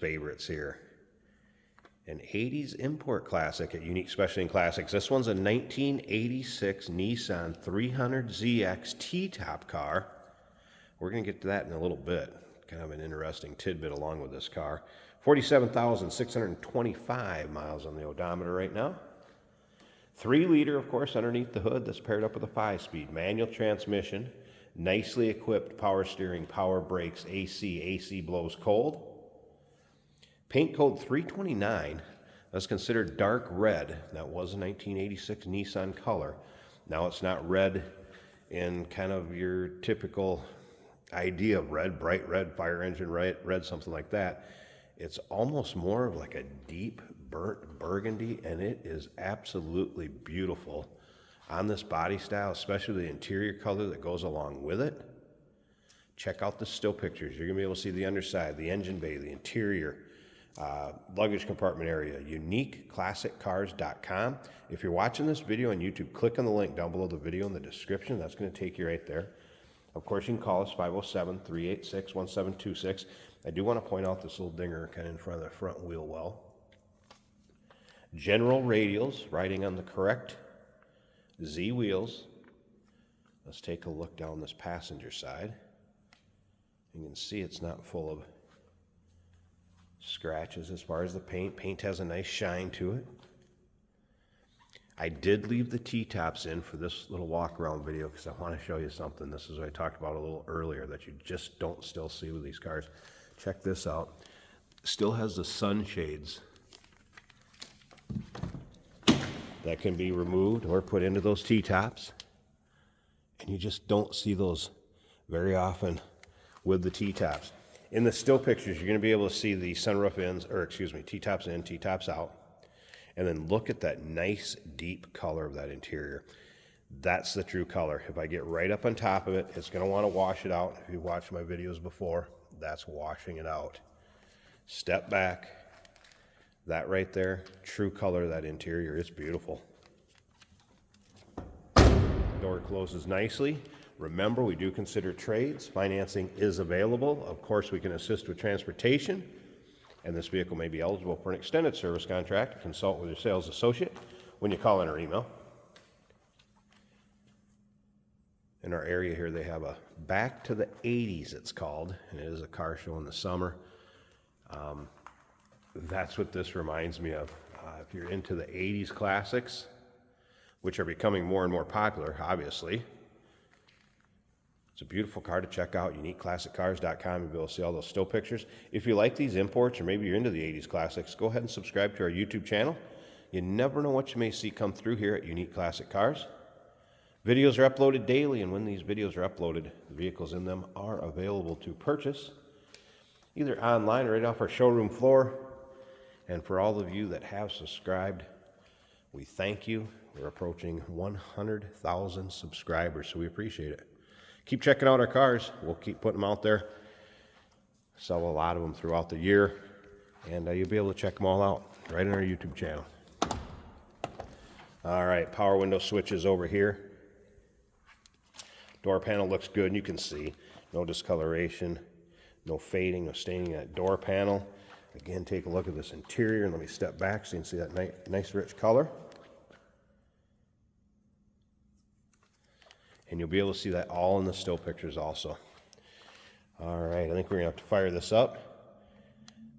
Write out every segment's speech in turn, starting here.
favorites here. An 80s import classic at Unique Specialty and Classics. This one's a 1986 Nissan 300ZX T-top car. We're going to get to that in a little bit. Kind of an interesting tidbit along with this car. 47,625 miles on the odometer right now. 3-liter, of course, underneath the hood that's paired up with a 5-speed manual transmission. Nicely equipped power steering, power brakes, AC blows cold. Paint code 329, that's considered dark red. That was a 1986 Nissan color. Now it's not red in kind of your typical idea of red, bright red, fire engine red, something like that. It's almost more of like a deep burnt burgundy, and it is absolutely beautiful on this body style, especially the interior color that goes along with it. Check out the still pictures. You're gonna be able to see the underside, the engine bay, the interior, luggage compartment area. UniqueClassicCars.com. If you're watching this video on YouTube, click on the link down below the video in the description. That's going to take you right there. Of course, you can call us 507-386-1726. I do want to point out this little dinger kind of in front of the front wheel well. General radials, riding on the correct Z wheels. Let's take a look down this passenger side. You can see it's not full of scratches as far as the paint. Paint has a nice shine to it. I did leave the T-tops in for this little walk around video because I want to show you something. This is what I talked about a little earlier that you just don't still see with these cars. Check this out. Still has the sunshades that can be removed or put into those T-tops. And you just don't see those very often with the T-tops. In the still pictures, you're going to be able to see the sunroof ends, or excuse me, T-tops in, T-tops out. And then look at that nice deep color of that interior. That's the true color. If I get right up on top of it, it's going to want to wash it out. If you've watched my videos before, that's washing it out. Step back. That right there, true color of that interior. It's beautiful. Door closes nicely. Remember, we do consider trades. Financing is available. Of course, we can assist with transportation, and this vehicle may be eligible for an extended service contract. Consult with your sales associate when you call in or email. In our area here, they have a Back to the 80s, it's called, and it is a car show in the summer. That's what this reminds me of. If you're into the 80s classics, which are becoming more and more popular, obviously, it's a beautiful car to check out. UniqueClassicCars.com. You'll be able to see all those still pictures. If you like these imports, or maybe you're into the 80s classics, go ahead and subscribe to our YouTube channel. You never know what you may see come through here at Unique Classic Cars. Videos are uploaded daily, and when these videos are uploaded, the vehicles in them are available to purchase, either online or right off our showroom floor. And for all of you that have subscribed, we thank you. We're approaching 100,000 subscribers, so we appreciate it. Keep checking out our cars. We'll keep putting them out there. Sell a lot of them throughout the year, and you'll be able to check them all out right on our YouTube channel. All right, power window switches over here. Door panel looks good, and you can see no discoloration, no fading, no staining that door panel. Again, take a look at this interior, and let me step back so you can see that nice rich color. And you'll be able to see that all in the still pictures also. All right, I think we're gonna have to fire this up.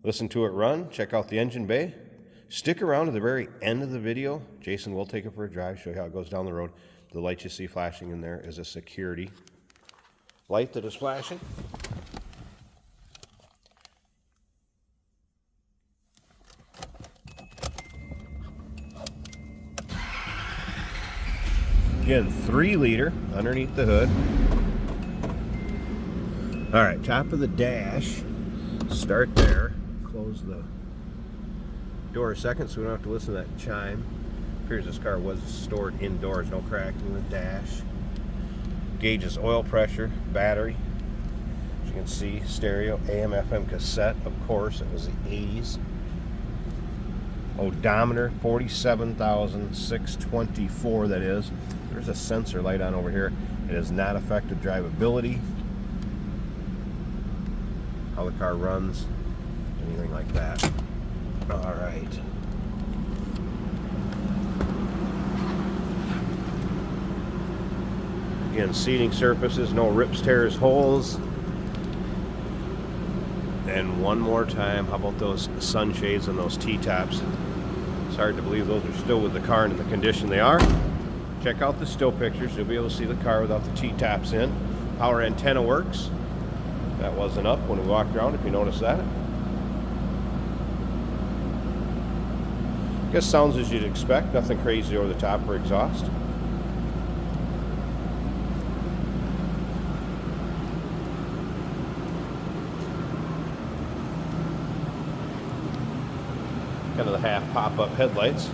Listen to it run, check out the engine bay. Stick around to the very end of the video. Jason will take it for a drive, show you how it goes down the road. The light you see flashing in there is a security light that is flashing. Again, 3-liter underneath the hood. All right, top of the dash. Start there. Close the door a second so we don't have to listen to that chime. Appears this car was stored indoors, no cracking in the dash. Gauges oil pressure, battery. As you can see, stereo, AM, FM cassette, of course, it was the 80s. Odometer, 47,624, that is. There's a sensor light on over here. It has not affected drivability. How the car runs, anything like that. All right. Again, seating surfaces, no rips, tears, holes. And one more time, how about those sunshades and those T-tops? It's hard to believe those are still with the car in the condition they are. Check out the still pictures. You'll be able to see the car without the T-tops in. Power antenna works. That wasn't up when we walked around, if you noticed that. I guess sounds as you'd expect. Nothing crazy over the top or exhaust. Kind of the half pop-up headlights.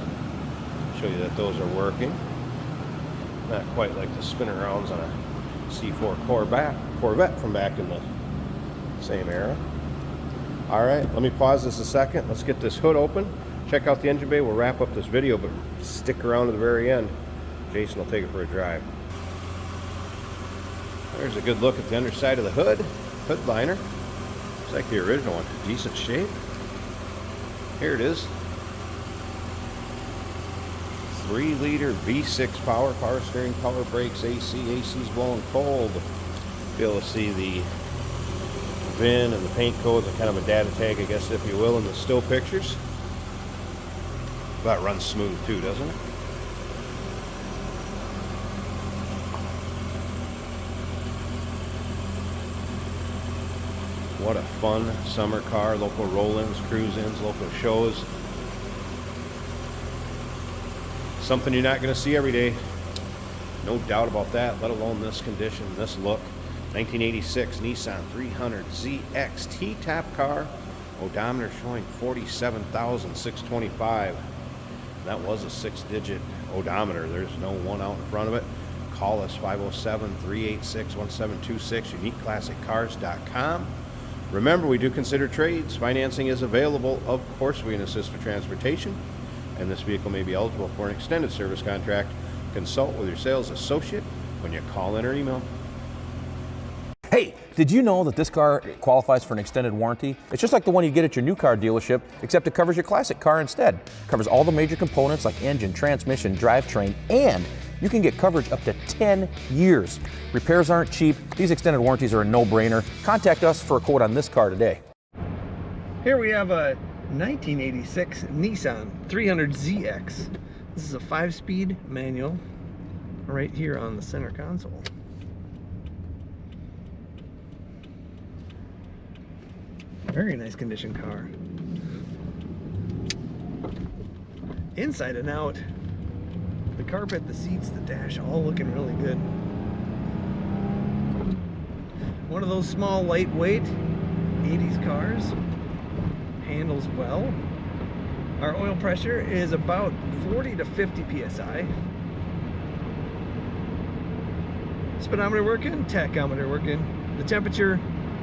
Show you that those are working. Not quite like the spin arounds on a C4 Corvette from back in the same era. All right, let me pause this a second. Let's get this hood open. Check out the engine bay. We'll wrap up this video, but stick around to the very end. Jason will take it for a drive. There's a good look at the underside of the hood. Hood liner. Looks like the original one. Decent shape. Here it is. 3-liter V6 power steering, power brakes, AC's blowing cold. Be able to see the VIN and the paint codes and kind of a data tag, I guess, if you will, in the still pictures. That runs smooth too, doesn't it? What a fun summer car. Local roll-ins, cruise-ins, local shows. Something you're not going to see every day. No doubt about that, let alone this condition, this look. 1986 Nissan 300ZX T-top car. Odometer showing 47,625. That was a 6-digit odometer. There's no one out in front of it. Call us 507-386-1726, uniqueclassiccars.com. Remember, we do consider trades. Financing is available. Of course, we can assist with transportation, and this vehicle may be eligible for an extended service contract. Consult with your sales associate when you call in or email. Hey, did you know that this car qualifies for an extended warranty? It's just like the one you get at your new car dealership, except it covers your classic car instead. It covers all the major components like engine, transmission, drivetrain, and you can get coverage up to 10 years. Repairs aren't cheap. These extended warranties are a no-brainer. Contact us for a quote on this car today. Here we have a 1986 Nissan 300ZX. This is a 5-speed manual right here on the center console. Very nice condition car. Inside and out, the carpet, the seats, the dash, all looking really good. One of those small, lightweight 80s cars. Handles well. Our oil pressure is about 40 to 50 psi. Speedometer working, tachometer working. The temperature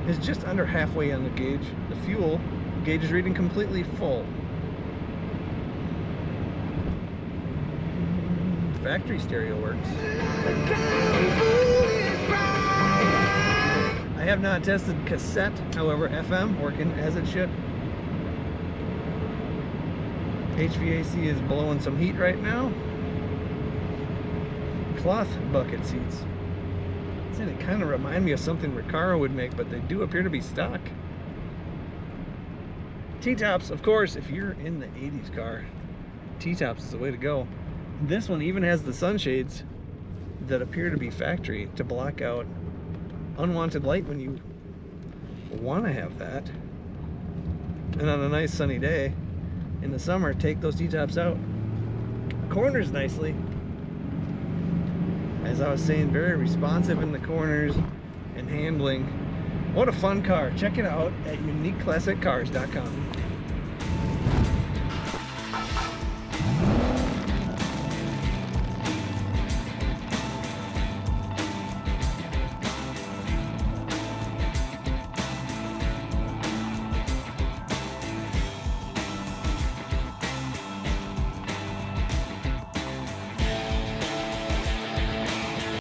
is just under halfway on the gauge. The fuel gauge is reading completely full. Factory stereo works. I have not tested cassette, however, FM working as it should. HVAC is blowing some heat right now. Cloth bucket seats. They kind of remind me of something Recaro would make, but they do appear to be stock. T-tops, of course, if you're in the 80s car, T-tops is the way to go. This one even has the sunshades that appear to be factory to block out unwanted light when you want to have that. And on a nice sunny day in the summer, take those T-tops out. Corners nicely. As I was saying, very responsive in the corners and handling. What a fun car. Check it out at uniqueclassiccars.com.